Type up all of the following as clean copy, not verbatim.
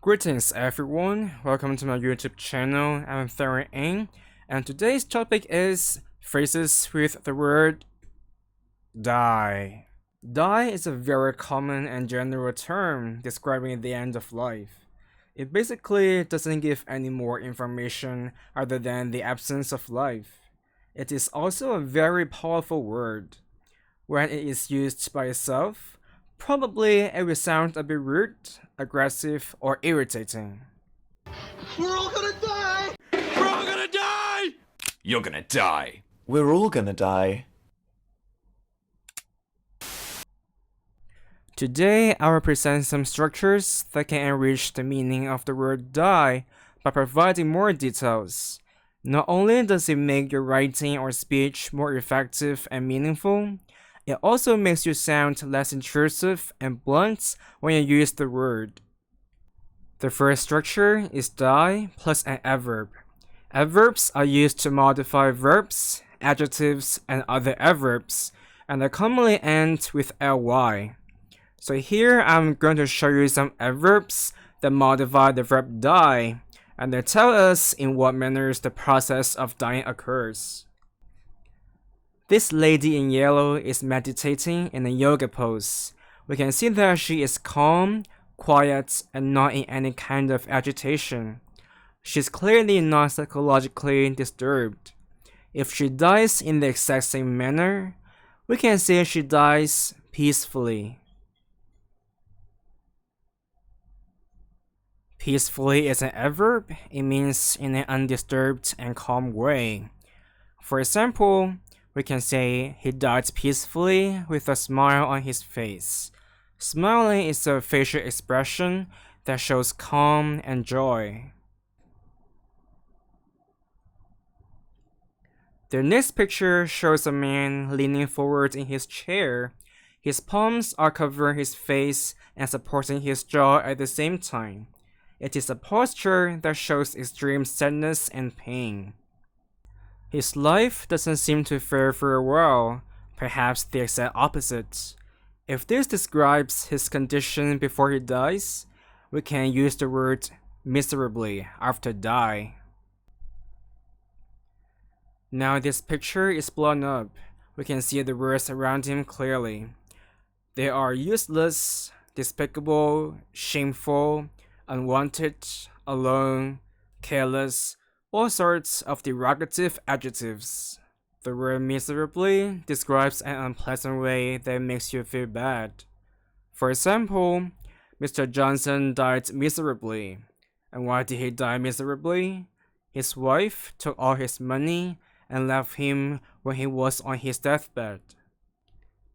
Greetings everyone, welcome to my YouTube channel. I'm Theron Ng, and today's topic is phrases with the word die. Die is a very common and general term describing the end of life. It basically doesn't give any more information other than the absence of life. It is also a very powerful word. When it is used by itself, probably it will sound a bit rude, aggressive, or irritating. We're all gonna die! We're all gonna die! You're gonna die. We're all gonna die. Today, I will present some structures that can enrich the meaning of the word die by providing more details. Not only does it make your writing or speech more effective and meaningful, it also makes you sound less intrusive and blunt when you use the word. The first structure is die plus an adverb. Adverbs are used to modify verbs, adjectives, and other adverbs, and they commonly end with ly. So here I'm going to show you some adverbs that modify the verb die, and they tell us in what manners the process of dying occurs. This lady in yellow is meditating in a yoga pose. We can see that she is calm, quiet, and not in any kind of agitation. She's clearly not psychologically disturbed. If she dies in the exact same manner, we can say she dies peacefully. Peacefully is an adverb. It means in an undisturbed and calm way. For example, we can say he died peacefully with a smile on his face. Smiling is a facial expression that shows calm and joy. The next picture shows a man leaning forward in his chair. His palms are covering his face and supporting his jaw at the same time. It is a posture that shows extreme sadness and pain. His life doesn't seem to fare very well, perhaps the exact opposite. If this describes his condition before he dies, we can use the word miserably after die. Now this picture is blown up. We can see the words around him clearly. They are useless, despicable, shameful, unwanted, alone, careless, all sorts of derogative adjectives. The word miserably describes an unpleasant way that makes you feel bad. For example, Mr. Johnson died miserably. And why did he die miserably? His wife took all his money and left him when he was on his deathbed.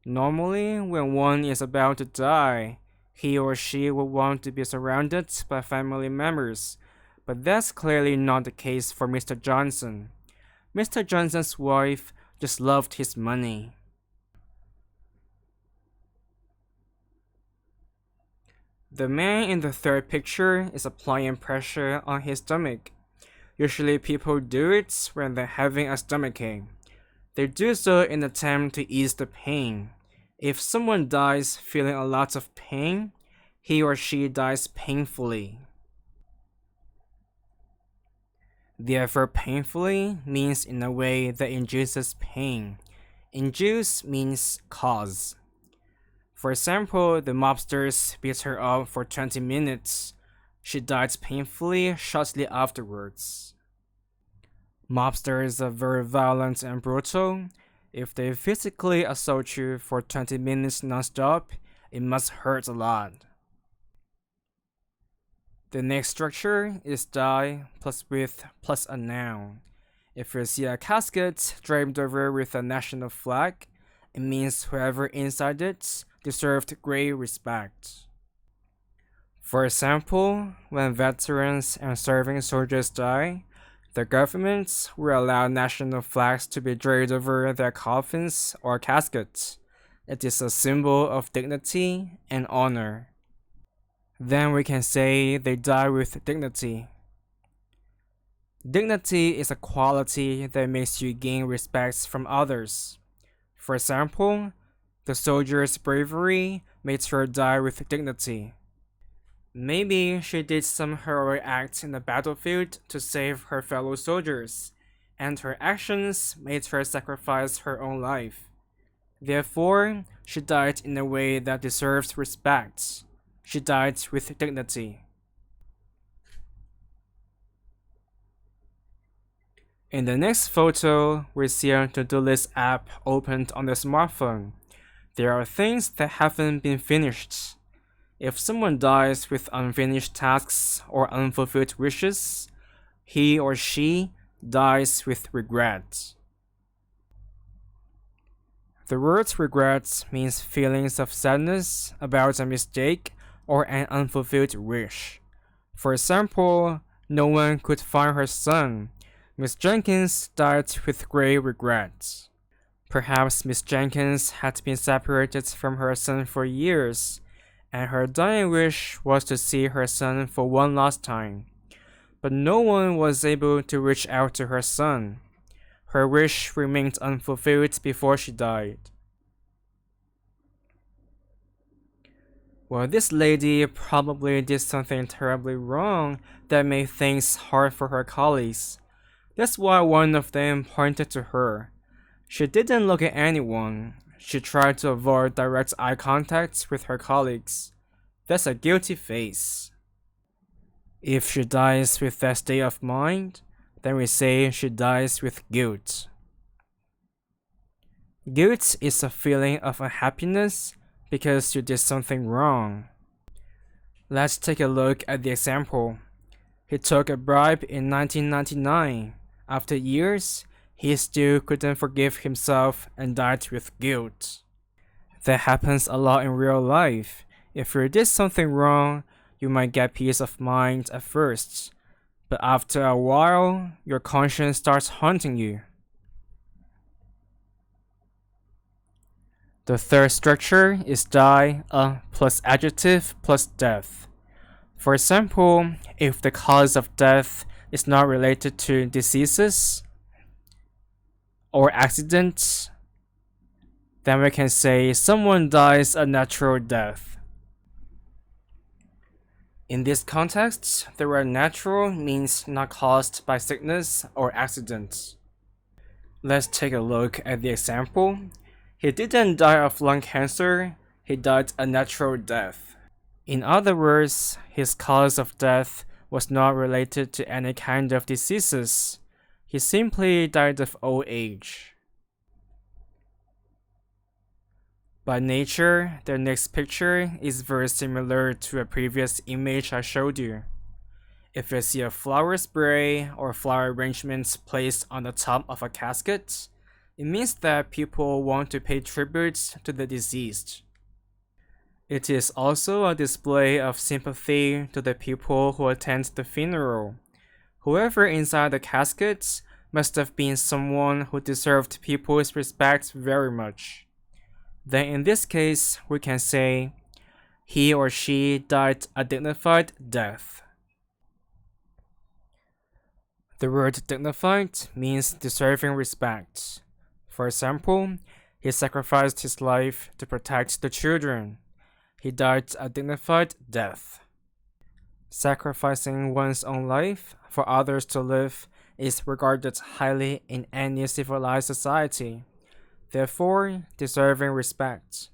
Normally, when one is about to die, he or she would want to be surrounded by family members, but that's clearly not the case for Mr. Johnson. Mr. Johnson's wife just loved his money. The man in the third picture is applying pressure on his stomach. Usually people do it when they're having a stomachache. They do so in an attempt to ease the pain. If someone dies feeling a lot of pain, he or she dies painfully. The adverb painfully means in a way that induces pain. Induce means cause. For example, the mobsters beat her up for 20 minutes. She died painfully shortly afterwards. Mobsters are very violent and brutal. If they physically assault you for 20 minutes non-stop, it must hurt a lot. The next structure is die plus with plus a noun. If you see a casket draped over with a national flag, it means whoever inside it deserved great respect. For example, when veterans and serving soldiers die, the government will allow national flags to be draped over their coffins or caskets. It is a symbol of dignity and honor. Then we can say they die with dignity. Dignity is a quality that makes you gain respect from others. For example, the soldier's bravery made her die with dignity. Maybe she did some heroic act in the battlefield to save her fellow soldiers, and her actions made her sacrifice her own life. Therefore, she died in a way that deserves respect. She died with dignity. In the next photo, we see a to-do list app opened on the smartphone. There are things that haven't been finished. If someone dies with unfinished tasks or unfulfilled wishes, he or she dies with regret. The word regret means feelings of sadness about a mistake or an unfulfilled wish. For example, no one could find her son. Miss Jenkins died with great regret. Perhaps Miss Jenkins had been separated from her son for years, and her dying wish was to see her son for one last time. But no one was able to reach out to her son. Her wish remained unfulfilled before she died. Well, this lady probably did something terribly wrong that made things hard for her colleagues. That's why one of them pointed to her. She didn't look at anyone. She tried to avoid direct eye contact with her colleagues. That's a guilty face. If she dies with that state of mind, then we say she dies with guilt. Guilt is a feeling of unhappiness because you did something wrong. Let's take a look at the example. He took a bribe in 1999. After years, he still couldn't forgive himself and died with guilt. That happens a lot in real life. If you did something wrong, you might get peace of mind at first, but after a while, your conscience starts haunting you. The third structure is die plus adjective plus death. For example, if the cause of death is not related to diseases or accidents, then we can say someone dies a natural death. In this context, the word natural means not caused by sickness or accidents. Let's take a look at the example. He didn't die of lung cancer, he died a natural death. In other words, his cause of death was not related to any kind of diseases. He simply died of old age. By nature, the next picture is very similar to a previous image I showed you. If you see a flower spray or flower arrangements placed on the top of a casket, it means that people want to pay tribute to the deceased. It is also a display of sympathy to the people who attend the funeral. Whoever inside the casket must have been someone who deserved people's respect very much. Then in this case, we can say, he or she died a dignified death. The word dignified means deserving respect. For example, he sacrificed his life to protect the children. He died a dignified death. Sacrificing one's own life for others to live is regarded highly in any civilized society, therefore deserving respect.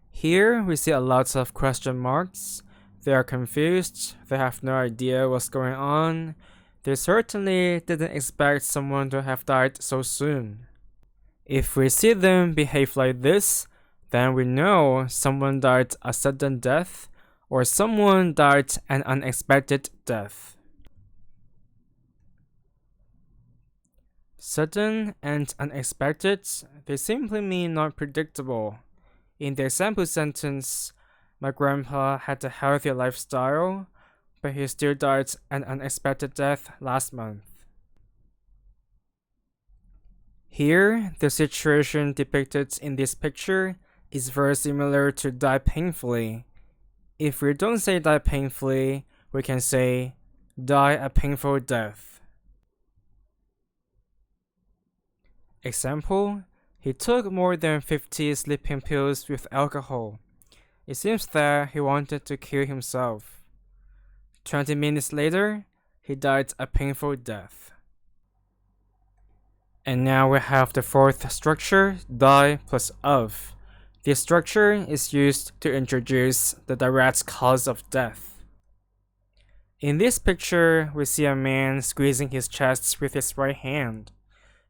Here we see a lot of question marks. They are confused, they have no idea what's going on. They certainly didn't expect someone to have died so soon. If we see them behave like this, then we know someone died a sudden death or someone died an unexpected death. Sudden and unexpected, they simply mean not predictable. In the example sentence, my grandpa had a healthy lifestyle, but he still died an unexpected death last month. Here, the situation depicted in this picture is very similar to die painfully. If we don't say die painfully, we can say die a painful death. Example, he took more than 50 sleeping pills with alcohol. It seems that he wanted to kill himself. 20 minutes later, he died a painful death. And now we have the fourth structure, die plus of. This structure is used to introduce the direct cause of death. In this picture, we see a man squeezing his chest with his right hand,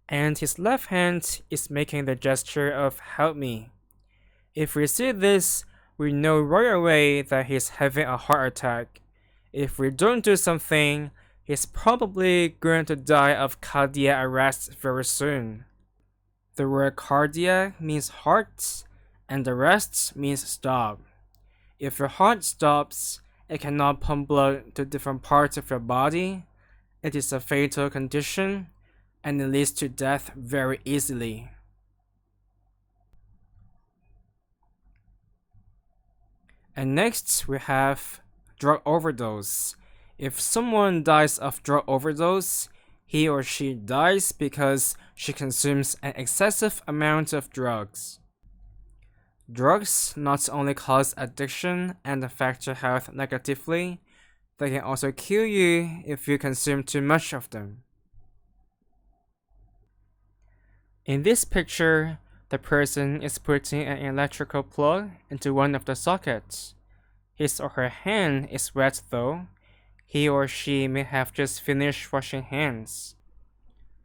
and his left hand is making the gesture of help me. If we see this, we know right away that he's having a heart attack. If we don't do something, he's probably going to die of cardiac arrest very soon. The word cardiac means heart, and arrest means stop. If your heart stops, it cannot pump blood to different parts of your body. It is a fatal condition, and it leads to death very easily. And next, we have drug overdose. If someone dies of drug overdose, he or she dies because she consumes an excessive amount of drugs. Drugs not only cause addiction and affect your health negatively, they can also kill you if you consume too much of them. In this picture, the person is putting an electrical plug into one of the sockets. His or her hand is wet though. He or she may have just finished washing hands.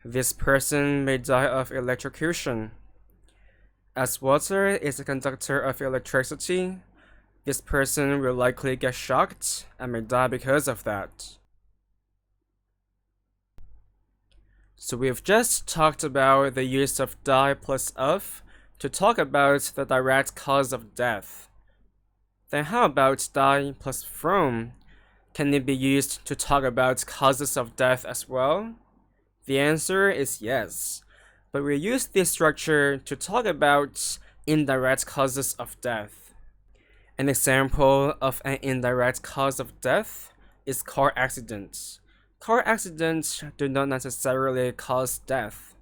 This person may die of electrocution. As water is a conductor of electricity, this person will likely get shocked and may die because of that. So we've just talked about the use of die plus of to talk about the direct cause of death. Then how about die plus from? Can it be used to talk about causes of death as well? The answer is yes, but we use this structure to talk about indirect causes of death. An example of an indirect cause of death is car accidents. Car accidents do not necessarily cause death.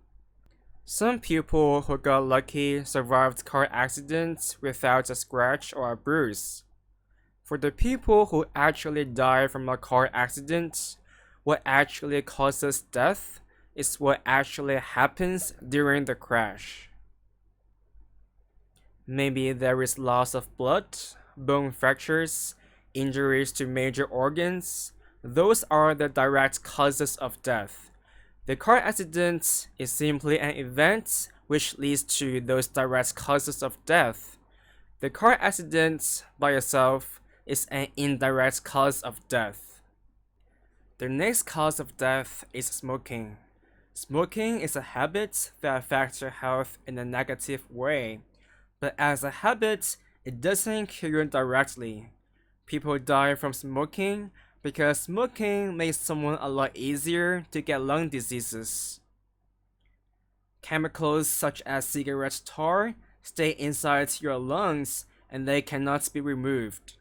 Some people who got lucky survived car accidents without a scratch or a bruise. For the people who actually die from a car accident, what actually causes death is what actually happens during the crash. Maybe there is loss of blood, bone fractures, injuries to major organs. Those are the direct causes of death. The car accident is simply an event which leads to those direct causes of death. The car accident by itself is an indirect cause of death. The next cause of death is smoking. Smoking is a habit that affects your health in a negative way, but as a habit, it doesn't kill you directly. People die from smoking because smoking makes someone a lot easier to get lung diseases. Chemicals such as cigarette tar stay inside your lungs and they cannot be removed.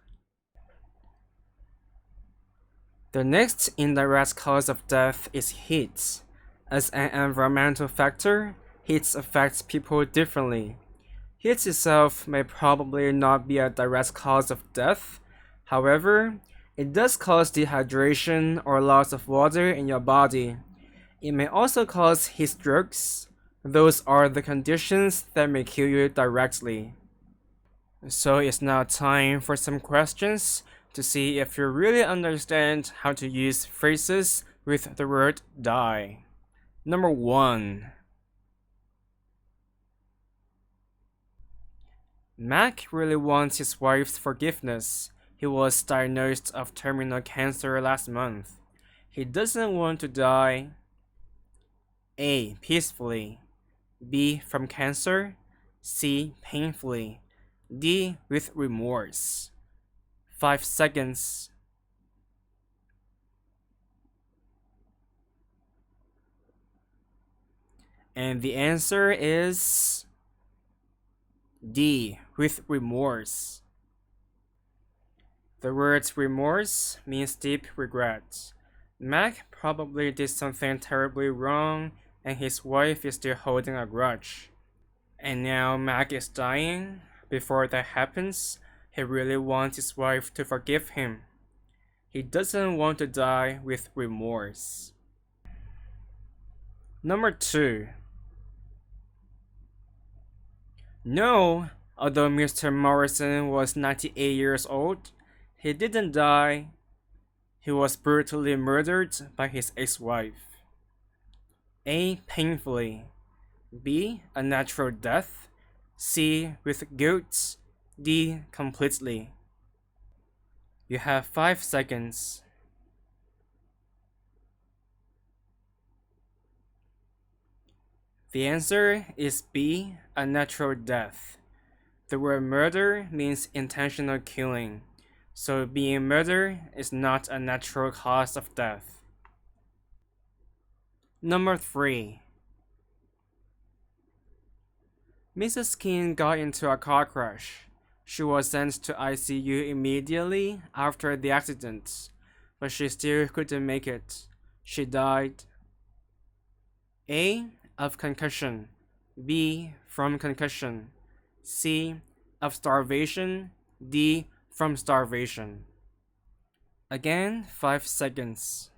The next indirect cause of death is heat. As an environmental factor, heat affects people differently. Heat itself may probably not be a direct cause of death. However, it does cause dehydration or loss of water in your body. It may also cause heat strokes. Those are the conditions that may kill you directly. So it's now time for some questions to see if you really understand how to use phrases with the word die. Number 1. Mac really wants his wife's forgiveness. He was diagnosed of terminal cancer last month. He doesn't want to die. A. Peacefully. B. From cancer. C. Painfully. D. With remorse. 5 seconds. And the answer is D. With remorse. The word remorse means deep regret. Mac probably did something terribly wrong and his wife is still holding a grudge. And now Mac is dying. Before that happens, he really wants his wife to forgive him. He doesn't want to die with remorse. Number 2. No, although Mr. Morrison was 98 years old, he didn't die. He was brutally murdered by his ex-wife. A. Painfully. B. A natural death. C. With guilt. D. Completely. You have 5 seconds. The answer is B. A natural death. The word murder means intentional killing, so being murdered is not a natural cause of death. Number 3. Mrs. King got into a car crash. She was sent to ICU immediately after the accident, but she still couldn't make it. She died. A. Of concussion. B. From concussion. C. Of starvation. D. From starvation. Again, 5 seconds.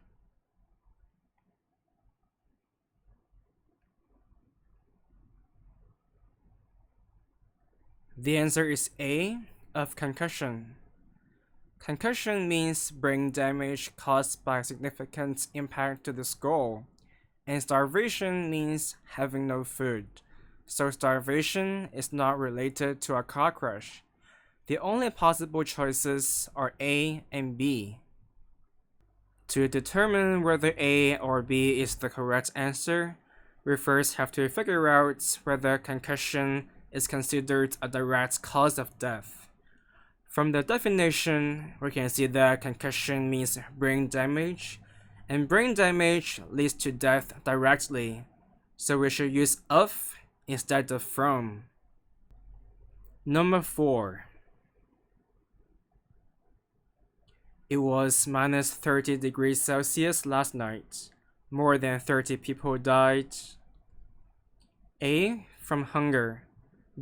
The answer is A. Of concussion. Concussion means brain damage caused by significant impact to the skull, and starvation means having no food. So starvation is not related to a car crash. The only possible choices are A and B. To determine whether A or B is the correct answer, we first have to figure out whether concussion is considered a direct cause of death. From the definition, we can see that concussion means brain damage, and brain damage leads to death directly, so we should use of instead of from. Number 4. It was minus 30 degrees Celsius last night. More than 30 people died. A. From hunger.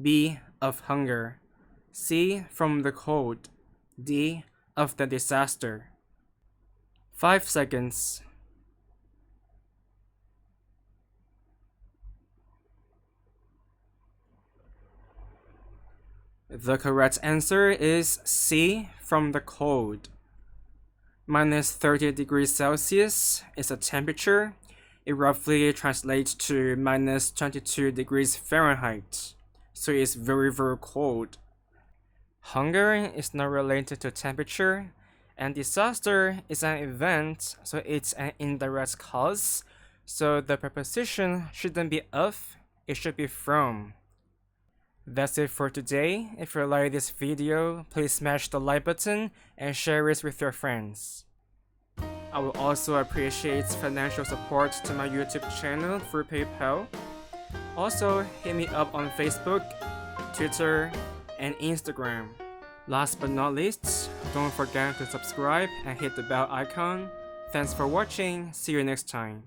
B. Of hunger. C. From the cold. D. Of the disaster. 5 seconds. The correct answer is C. From the cold. Minus 30 degrees Celsius is a temperature. It roughly translates to minus 22 degrees Fahrenheit. So it's very, very cold. Hunger is not related to temperature, and disaster is an event, so it's an indirect cause. So the preposition shouldn't be of, it should be from. That's it for today. If you like this video, please smash the like button and share it with your friends. I will also appreciate financial support to my YouTube channel through PayPal. Also, hit me up on Facebook, Twitter, and Instagram. Last but not least, don't forget to subscribe and hit the bell icon. Thanks for watching, see you next time.